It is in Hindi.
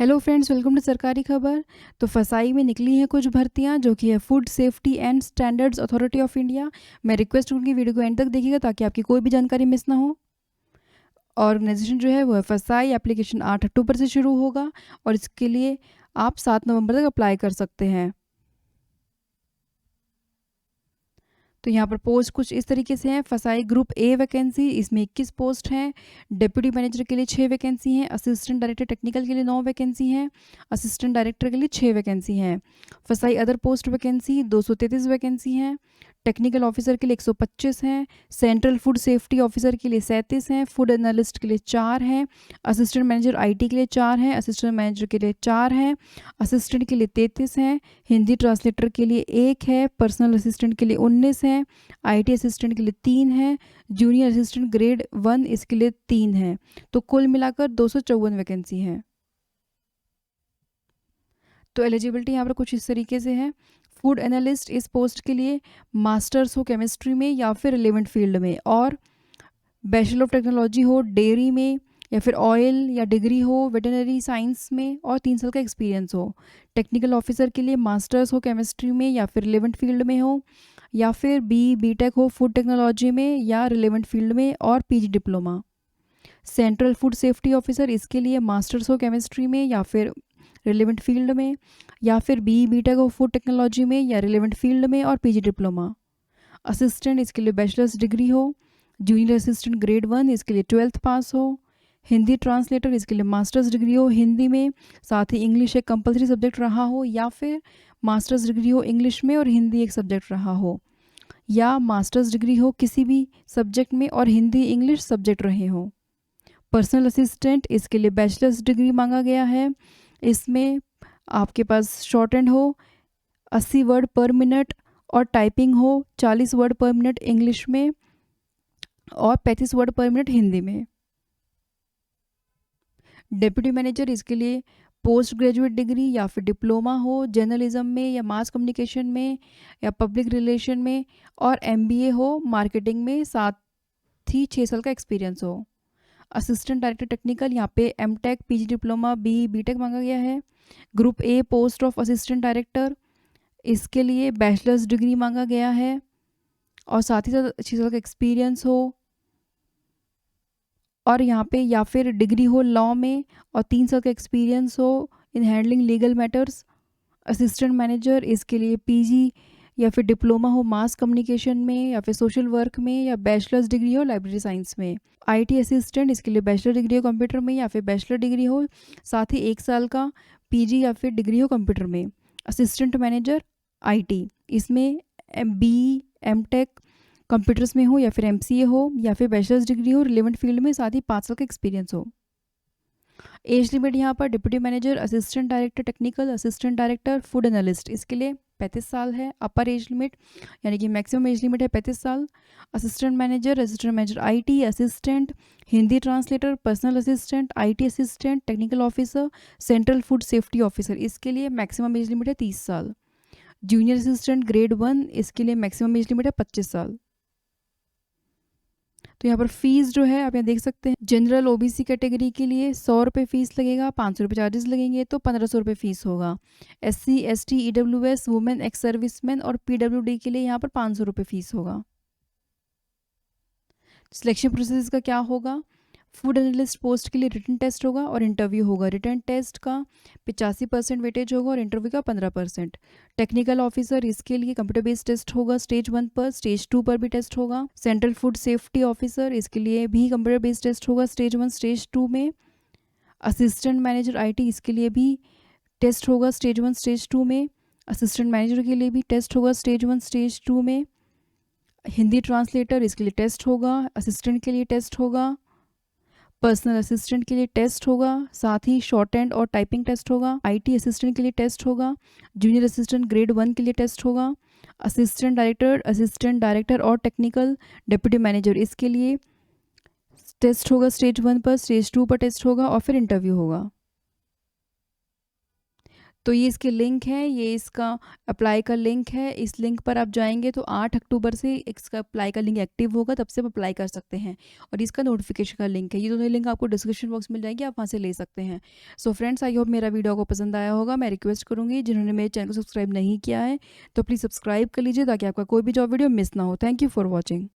हेलो फ्रेंड्स, वेलकम टू सरकारी खबर। तो फसाई में निकली हैं कुछ भर्तियां जो कि है food safety and standards authority of India. मैं रिक्वेस्ट करूँगी वीडियो को एंड तक देखिएगा ताकि आपकी कोई भी जानकारी मिस ना हो। ऑर्गेनाइजेशन जो है वो है फसाई। एप्लीकेशन 8 अक्टूबर से शुरू होगा और इसके लिए आप 7 नवंबर तक अप्लाई कर सकते हैं। तो यहाँ पर पोस्ट कुछ इस तरीके से हैं। फसाई ग्रुप ए वैकेंसी, इसमें 21 पोस्ट हैं। डिप्यूटी मैनेजर के लिए 6 वैकेंसी हैं। असिस्टेंट डायरेक्टर टेक्निकल के लिए 9 वैकेंसी हैं। असिस्टेंट डायरेक्टर के लिए 6 वैकेंसी हैं। फसाई अदर पोस्ट वैकेंसी 233 वैकेंसी हैं। टेक्निकल ऑफिसर के लिए 125 हैं। सेंट्रल फूड सेफ्टी ऑफिसर के लिए 37 हैं। फूड एनालिस्ट के लिए 4 हैं। असिस्टेंट मैनेजर आईटी के लिए 4 हैं। असिस्टेंट मैनेजर के लिए 4 हैं। असिस्टेंट के लिए 33 हैं। हिंदी ट्रांसलेटर के लिए 1 है। पर्सनल असिस्टेंट के लिए 19 हैं। आईटी असिस्टेंट के लिए 3 हैं। जूनियर असिस्टेंट ग्रेड 1 इसके लिए 3 हैं। तो कुल मिलाकर 254 वैकेंसी हैं। तो एलिजिबिलिटी यहाँ पर कुछ इस तरीके से है। फूड एनालिस्ट इस पोस्ट के लिए मास्टर्स हो केमिस्ट्री में या फिर रिलेवेंट फील्ड में, और बैचलर ऑफ टेक्नोलॉजी हो डेयरी में या फिर ऑयल, या डिग्री हो वेटरनरी साइंस में और 3 साल का एक्सपीरियंस हो। टेक्निकल ऑफिसर के लिए मास्टर्स हो केमिस्ट्री में या फिर रिलेवेंट फील्ड में हो, या फिर बीटेक हो फूड टेक्नोलॉजी में या रिलेवेंट फील्ड में और PG diploma. Central food safety officer, इसके लिए मास्टर्स हो केमिस्ट्री में या फिर रिलेवेंट फील्ड में, या फिर बीटेक हो फूड टेक्नोलॉजी में या रिलेवेंट फील्ड में और पीजी डिप्लोमा। असिस्टेंट, इसके लिए बैचलर्स डिग्री हो। जूनियर असिस्टेंट ग्रेड 1, इसके लिए 12th पास हो। हिंदी ट्रांसलेटर, इसके लिए मास्टर्स डिग्री हो हिंदी में, साथ ही इंग्लिश एक कंपलसरी सब्जेक्ट रहा हो, या फिर मास्टर्स डिग्री हो इंग्लिश में और हिंदी एक सब्जेक्ट रहा हो, या मास्टर्स डिग्री हो किसी भी सब्जेक्ट में और हिंदी इंग्लिश सब्जेक्ट रहे हो। पर्सनल असिस्टेंट, इसके लिए बैचलर्स डिग्री मांगा गया है। इसमें आपके पास शॉर्ट हैंड हो 80 वर्ड पर मिनट और टाइपिंग हो 40 वर्ड पर मिनट इंग्लिश में और 35 वर्ड पर मिनट हिंदी में। डेप्यूटी मैनेजर, इसके लिए पोस्ट ग्रेजुएट डिग्री या फिर डिप्लोमा हो जर्नलिज्म में या मास कम्युनिकेशन में या पब्लिक रिलेशन में, और एमबीए हो मार्केटिंग में, साथ ही 6 साल का एक्सपीरियंस हो। असिस्टेंट डायरेक्टर टेक्निकल, यहाँ पे एमटेक पीजी डिप्लोमा बीटेक मांगा गया है। Group A post of assistant director, इसके लिए बैचलर्स डिग्री मांगा गया है और साथ ही साथ 6 साल का एक्सपीरियंस हो, और यहाँ पे या फिर डिग्री हो लॉ में और 3 साल का एक्सपीरियंस हो in handling legal matters. Assistant manager, इसके लिए पीजी या फिर डिप्लोमा हो मास कम्युनिकेशन में या फिर सोशल वर्क में, या बैचलर्स डिग्री हो लाइब्रेरी साइंस में। आईटी असिस्टेंट, इसके लिए बैचलर डिग्री हो कंप्यूटर में या फिर बैचलर डिग्री हो, साथ ही 1 साल का पीजी या फिर डिग्री हो कंप्यूटर में। असिस्टेंट मैनेजर आईटी, इसमें एमटेक कंप्यूटर्स में हो या फिर एमसीए हो या फिर बैचलर्स डिग्री हो रिलेवेंट फील्ड में, साथ ही 5 साल का एक्सपीरियंस हो। एज लिमिट यहाँ पर deputy manager, assistant director technical, assistant director food analyst, इसके लिए 35 साल है अपर एज लिमिट, यानी कि मैक्सिमम एज लिमिट है 35 साल। Assistant manager IT assistant, Hindi translator, personal assistant, IT assistant, technical officer, central food safety officer, इसके लिए मैक्सिमम एज लिमिट है 30 साल। जूनियर असिस्टेंट ग्रेड 1, इसके लिए मैक्सिमम एज लिमिट है 25 साल। तो यहाँ पर फीस जो है आप यहाँ देख सकते हैं। जनरल ओबीसी कैटेगरी के लिए 100 रुपये फीस लगेगा, 500 रुपये चार्जेस लगेंगे, तो 1500 रुपये फीस होगा। SC ST EWS women ex serviceman और पीडब्ल्यूडी के लिए यहाँ पर 500 रुपये फीस होगा। सिलेक्शन प्रोसेस का क्या होगा? फूड एनालिस्ट पोस्ट के लिए रिटन टेस्ट होगा और इंटरव्यू होगा। रिटन टेस्ट का 85% वेटेज होगा और इंटरव्यू का 15%। टेक्निकल ऑफिसर, इसके लिए कंप्यूटर बेस्ड टेस्ट होगा स्टेज 1 पर, स्टेज 2 पर भी टेस्ट होगा। सेंट्रल फूड सेफ्टी ऑफिसर, इसके लिए भी कंप्यूटर बेस्ड टेस्ट होगा स्टेज 1 स्टेज 2 में। असिस्टेंट मैनेजर आईटी, इसके लिए भी टेस्ट होगा स्टेज 1 स्टेज 2 में। असिस्टेंट मैनेजर के लिए भी टेस्ट होगा स्टेज 1 स्टेज 2 में। हिंदी ट्रांसलेटर, इसके लिए टेस्ट होगा। असिस्टेंट के लिए टेस्ट होगा। पर्सनल असिस्टेंट के लिए टेस्ट होगा, साथ ही शॉर्ट हैंड और टाइपिंग टेस्ट होगा। आईटी असिस्टेंट के लिए टेस्ट होगा। जूनियर असिस्टेंट ग्रेड 1 के लिए टेस्ट होगा। असिस्टेंट डायरेक्टर और टेक्निकल डिप्यूटी मैनेजर, इसके लिए टेस्ट होगा स्टेज 1 पर, स्टेज 2 पर टेस्ट होगा और फिर इंटरव्यू होगा। तो ये इसके लिंक है, ये इसका अप्लाई का लिंक है। इस लिंक पर आप जाएंगे तो 8 अक्टूबर से इसका अप्लाई का लिंक एक्टिव होगा, तब से आप अप्लाई कर सकते हैं। और इसका नोटिफिकेशन का लिंक है, ये दोनों लिंक आपको डिस्क्रिप्शन बॉक्स में मिल जाएंगे, आप वहाँ से ले सकते हैं। सो फ्रेंड्स, आई होप मेरा वीडियो को पसंद आया होगा। मैं रिक्वेस्ट करूँगी जिन्होंने मेरे चैनल को सब्सक्राइब नहीं किया है तो प्लीज़ सब्सक्राइब कर लीजिए ताकि आपका कोई भी जॉब वीडियो मिस ना हो। Thank you for watching.